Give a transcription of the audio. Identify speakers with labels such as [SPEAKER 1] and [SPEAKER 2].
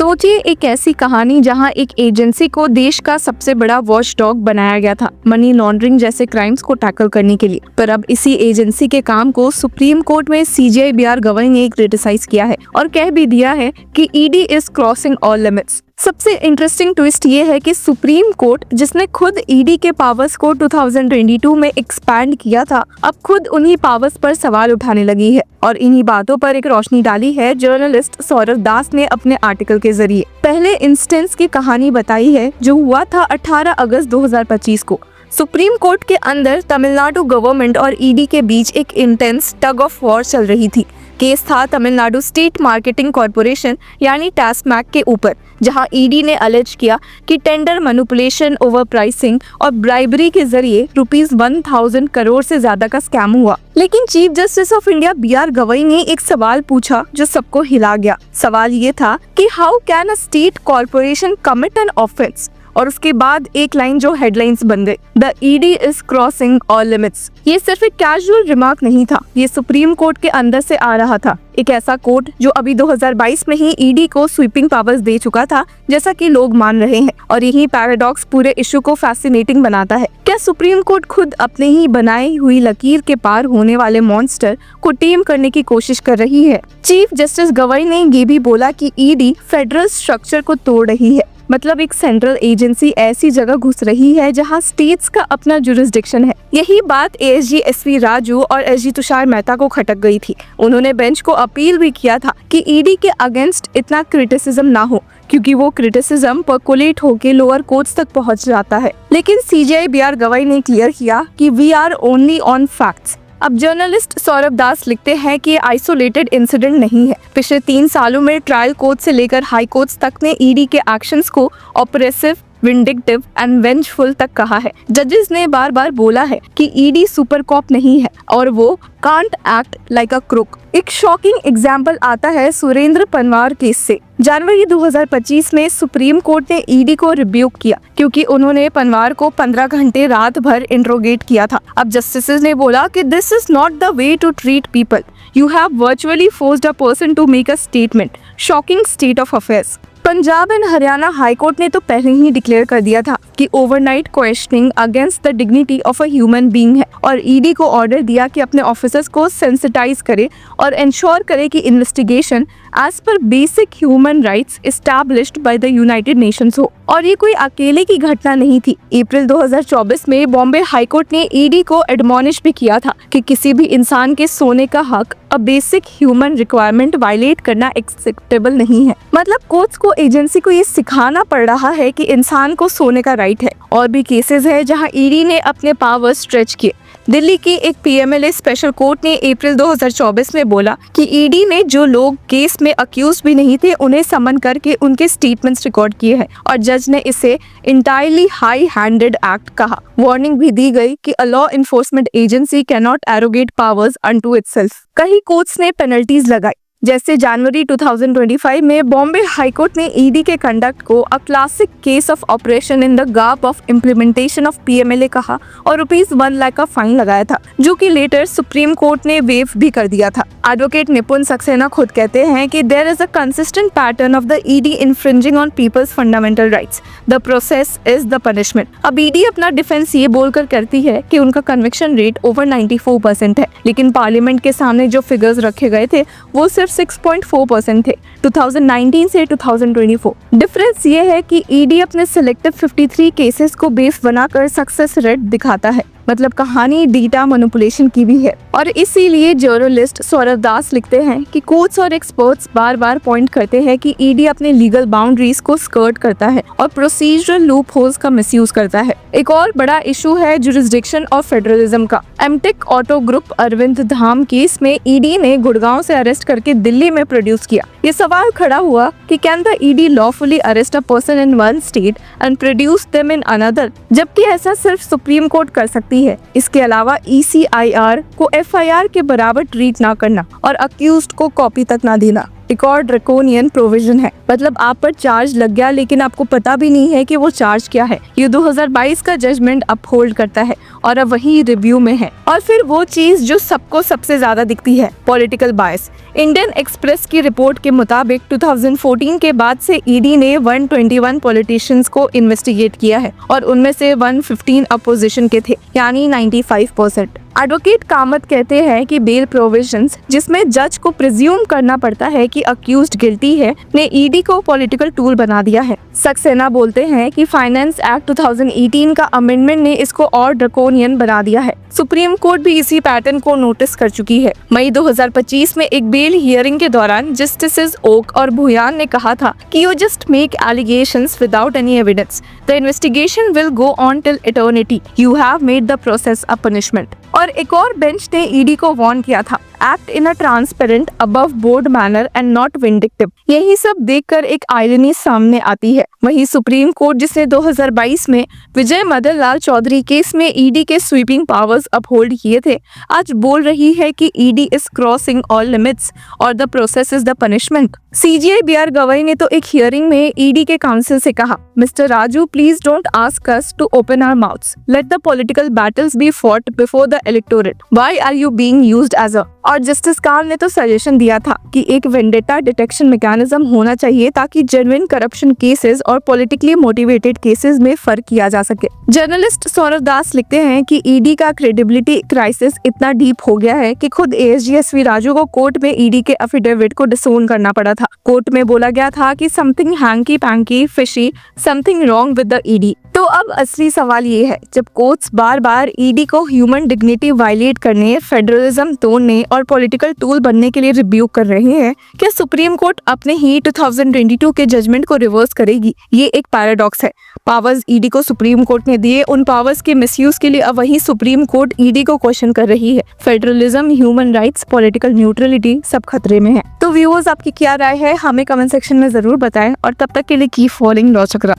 [SPEAKER 1] सोचिए एक ऐसी कहानी जहां एक एजेंसी को देश का सबसे बड़ा वॉच डॉग बनाया गया था मनी लॉन्ड्रिंग जैसे क्राइम्स को टैकल करने के लिए। पर अब इसी एजेंसी के काम को सुप्रीम कोर्ट में सीजेआई बीआर गवाई ने क्रिटिसाइज किया है और कह भी दिया है कि ED is crossing all limits. सबसे इंटरेस्टिंग ट्विस्ट ये है कि सुप्रीम कोर्ट जिसने खुद ईडी के पावर्स को 2022 में एक्सपैंड किया था, अब खुद उन्हीं पावर्स पर सवाल उठाने लगी है और इन्हीं बातों पर एक रोशनी डाली है जर्नलिस्ट सौरभ दास ने अपने आर्टिकल के जरिए। पहले इंस्टेंस की कहानी बताई है जो हुआ था 18 अगस्त 2025 को। सुप्रीम कोर्ट के अंदर तमिलनाडु गवर्नमेंट और ईडी के बीच एक इंटेंस टग ऑफ वॉर चल रही थी। केस था तमिलनाडु स्टेट मार्केटिंग कॉर्पोरेशन यानी टास्मैक के ऊपर, जहां ईडी ने अलेज किया कि टेंडर मैनिपुलेशन, ओवर प्राइसिंग और ब्राइबरी के जरिए ₹1000 करोड़ से ज्यादा का स्कैम हुआ। लेकिन chief justice of India B R Gavai ने एक सवाल पूछा जो सबको हिला गया। सवाल ये था कि how can a state corporation commit an offence, और उसके बाद एक लाइन जो हेडलाइंस बन गई, the ED is crossing all limits. ये सिर्फ एक कैजुअल रिमार्क नहीं था, ये सुप्रीम कोर्ट के अंदर से आ रहा था। एक ऐसा कोर्ट जो अभी 2022 में ही ईडी को स्वीपिंग पावर्स दे चुका था, जैसा कि लोग मान रहे हैं। और यही पैराडॉक्स पूरे इशू को फैसिनेटिंग बनाता है। क्या सुप्रीम कोर्ट खुद अपने ही बनाई हुई लकीर के पार होने वाले मॉन्स्टर को टेम करने की कोशिश कर रही है? चीफ जस्टिस गवाई ने ये भी बोला कि ईडी फेडरल स्ट्रक्चर को तोड़ रही है। मतलब एक सेंट्रल एजेंसी ऐसी जगह घुस रही है जहां स्टेट्स का अपना जुरिस्डिक्शन है। यही बात एएसजी एसवी राजू और एसजी तुषार मेहता को खटक गई थी। उन्होंने बेंच को अपील भी किया था कि ईडी के अगेंस्ट इतना क्रिटिसिज्म ना हो, क्योंकि वो क्रिटिसिज्म पर्कुलेट होके लोअर कोर्ट्स तक पहुंच जाता है। लेकिन सीजेआई बीआर गवाई ने क्लियर किया कि we are only on facts. अब जर्नलिस्ट सौरभ दास लिखते हैं कि ये आइसोलेटेड इंसिडेंट नहीं है। पिछले 3 सालों में ट्रायल कोर्ट से लेकर हाई कोर्ट्स तक ने ईडी के एक्शंस को ऑपरेसिव, विंडिक्टिव एंड वेंजफुल तक कहा है। जजेस ने बार बार बोला है कि ईडी सुपर कॉप नहीं है और वो can't act like a crook. एक शॉकिंग एग्जाम्पल आता है सुरेंद्र पनवार केस से। जनवरी 2025 में सुप्रीम कोर्ट ने ईडी को रिब्यूक किया क्योंकि उन्होंने पनवार को 15 घंटे रात भर इंट्रोगेट किया था। अब जस्टिसेस ने बोला कि this is not the way to treat people, you have virtually forced a person to make a statement. Shocking state of affairs. Punjab and Haryana high court ने तो पहले ही डिक्लेयर कर दिया था कि overnight questioning against the dignity of a human being है और ईडी को ऑर्डर दिया कि अपने ऑफिसर्स को सेंसिटाइज करे और इंश्योर करे कि investigation as per basic human rights established by the United Nations हो। और ये कोई अकेले की घटना नहीं थी। अप्रैल 2024 में बॉम्बे हाई कोर्ट ने ईडी को एडमॉनिश भी किया था कि किसी भी इंसान के सोने का हक, a basic human requirement, violate करना एक्सेप्टेबल नहीं है। मतलब कोर्ट्स को, एजेंसी को ये सिखाना पड़ रहा है कि इंसान को सोने का राइट है। और भी केसेस है जहां ईडी ने अपने पावर स्ट्रेच किए। दिल्ली की एक पीएमएलए स्पेशल कोर्ट ने अप्रैल 2024 में बोला कि ईडी ने जो लोग केस में अक्यूज भी नहीं थे उन्हें समन करके उनके स्टेटमेंट्स रिकॉर्ड किए हैं और जज ने इसे इंटायरली हाई हैंडेड एक्ट कहा। वार्निंग भी दी गई कि a law enforcement agency cannot arrogate powers unto itself. कई कोर्ट्स ने पेनल्टीज लगाई। जैसे जनवरी 2025 में बॉम्बे हाईकोर्ट ने ईडी के कंडक्ट को a classic case of operation in the garb of implementation of PMLA कहा और ₹1 लाख का फाइन लगाया था, जो कि लेटर सुप्रीम कोर्ट ने वेव भी कर दिया था। एडवोकेट निपुण सक्सेना खुद कहते हैं कि there is a consistent pattern of the ED infringing on people's fundamental rights, the process is the punishment. अब ईडी अपना डिफेंस ये बोलकर करती है कि उनका कन्विक्शन रेट ओवर 94% है, लेकिन पार्लियामेंट के सामने जो फिगर्स रखे गए थे वो सिर्फ 6.4% थे 2019 से 2024। डिफरेंस ये है कि ईडी अपने सिलेक्टिव 53 केसेस को बेस बनाकर सक्सेस रेट दिखाता है। मतलब कहानी डेटा मैनिपुलेशन की भी है। और इसीलिए जर्नलिस्ट सौरभ दास लिखते हैं कि कोर्ट्स और एक्सपर्ट्स बार बार पॉइंट करते हैं कि ईडी अपने लीगल बाउंड्रीज को स्कर्ट करता है और प्रोसीजरल लूप होल्स का मिसयूज करता है। एक और बड़ा इशू है जुरिस्डिक्शन और फेडरलिज्म का। एमटेक ऑटो ग्रुप अरविंद धाम केस में ईडी ने गुड़गांव से अरेस्ट करके दिल्ली में प्रोड्यूस किया। ये सवाल खड़ा हुआ कि can the ED lawfully arrest a person in one state and produce them in another, जबकि ऐसा सिर्फ सुप्रीम कोर्ट कर सकती है। इसके अलावा ईसीआईआर को एफआईआर के बराबर ट्रीट ना करना और अक्यूज्ड को कॉपी तक ना देना। एक और ड्रैकोनियन प्रोविजन है, मतलब आप पर चार्ज लग गया लेकिन आपको पता भी नहीं है कि वो चार्ज क्या है। ये 2022 का जजमेंट अपहोल्ड करता है और अब वही रिव्यू में है। और फिर वो चीज जो सबको सबसे ज्यादा दिखती है, पॉलिटिकल बायस। इंडियन एक्सप्रेस की रिपोर्ट के मुताबिक 2014 के बाद से ईडी ने 121 पॉलिटिशियंस को इन्वेस्टिगेट किया है और उनमें से 115 अपोजिशन के थे, यानी 95%। एडवोकेट कामत कहते हैं कि बेल प्रोविजंस, जिसमें जज को प्रिज्यूम करना पड़ता है कि अक्यूज्ड गिल्टी है, ने ईडी को पॉलिटिकल टूल बना दिया है। सक्सेना बोलते हैं कि फाइनेंस एक्ट 2018 का अमेंडमेंट ने इसको और ड्रैकोनियन बना दिया है। सुप्रीम कोर्ट भी इसी पैटर्न को नोटिस कर चुकी है। मई 2025 में एक बेल हियरिंग के दौरान जस्टिसेस ओक और भुयान ने कहा था कि you just make allegations without any evidence, the investigation will go on till eternity, you have made the process a punishment. और एक और बेंच ने ईडी को वार्न किया था, act in a transparent above board manner and not vindictive. यही सब देखकर एक आयरनी सामने आती है। वही सुप्रीम कोर्ट, जिसने 2022 में विजय मदन लाल चौधरी केस में ईडी के स्वीपिंग पावर्स अपहोल्ड किए थे, आज बोल रही है कि ED is crossing all limits और the process is the punishment. CJI BR Gavai ने तो एक हियरिंग में ईडी के काउंसिल से कहा, mister Raju, please don't ask us to open our mouths, let the political battles be fought before the electorate, why are you being used as a. और justice काल ने तो सजेशन दिया था कि एक वेंडेटा डिटेक्शन मैकेनिज्म होना चाहिए ताकि जेन्युइन करप्शन केसेस और पॉलिटिकली मोटिवेटेड केसेस में फर्क किया जा सके। जर्नलिस्ट सौरभ दास लिखते हैं कि ईडी का क्रेडिबिलिटी क्राइसिस इतना डीप हो गया है कि खुद एएसजी राजू को कोर्ट में ईडी के एफिडेविट को डिसोन करना पड़ा था। कोर्ट में बोला गया था कि something hanky panky fishy, something wrong with the ED. तो अब असली सवाल ये है, जब कोर्ट्स बार बार ईडी को ह्यूमन डिग्निटी वायलेट करने, फेडरलिज्म तोड़ने और पॉलिटिकल टूल बनने के लिए रिब्यूक कर रहे हैं, क्या सुप्रीम कोर्ट अपने ही 2022 के जजमेंट को रिवर्स करेगी? ये एक पैराडॉक्स है। पावर्स ईडी को सुप्रीम कोर्ट ने दिए, उन पावर्स के मिसयूज के लिए अब वही सुप्रीम कोर्ट ईडी को क्वेश्चन कर रही है। Federalism, human rights, political neutrality सब खतरे में है। तो व्यूअर्स, आपकी क्या राय है हमें कमेंट सेक्शन में जरूर बताएं और तब तक के लिए कीप फॉलोइंग लॉ चक्रा।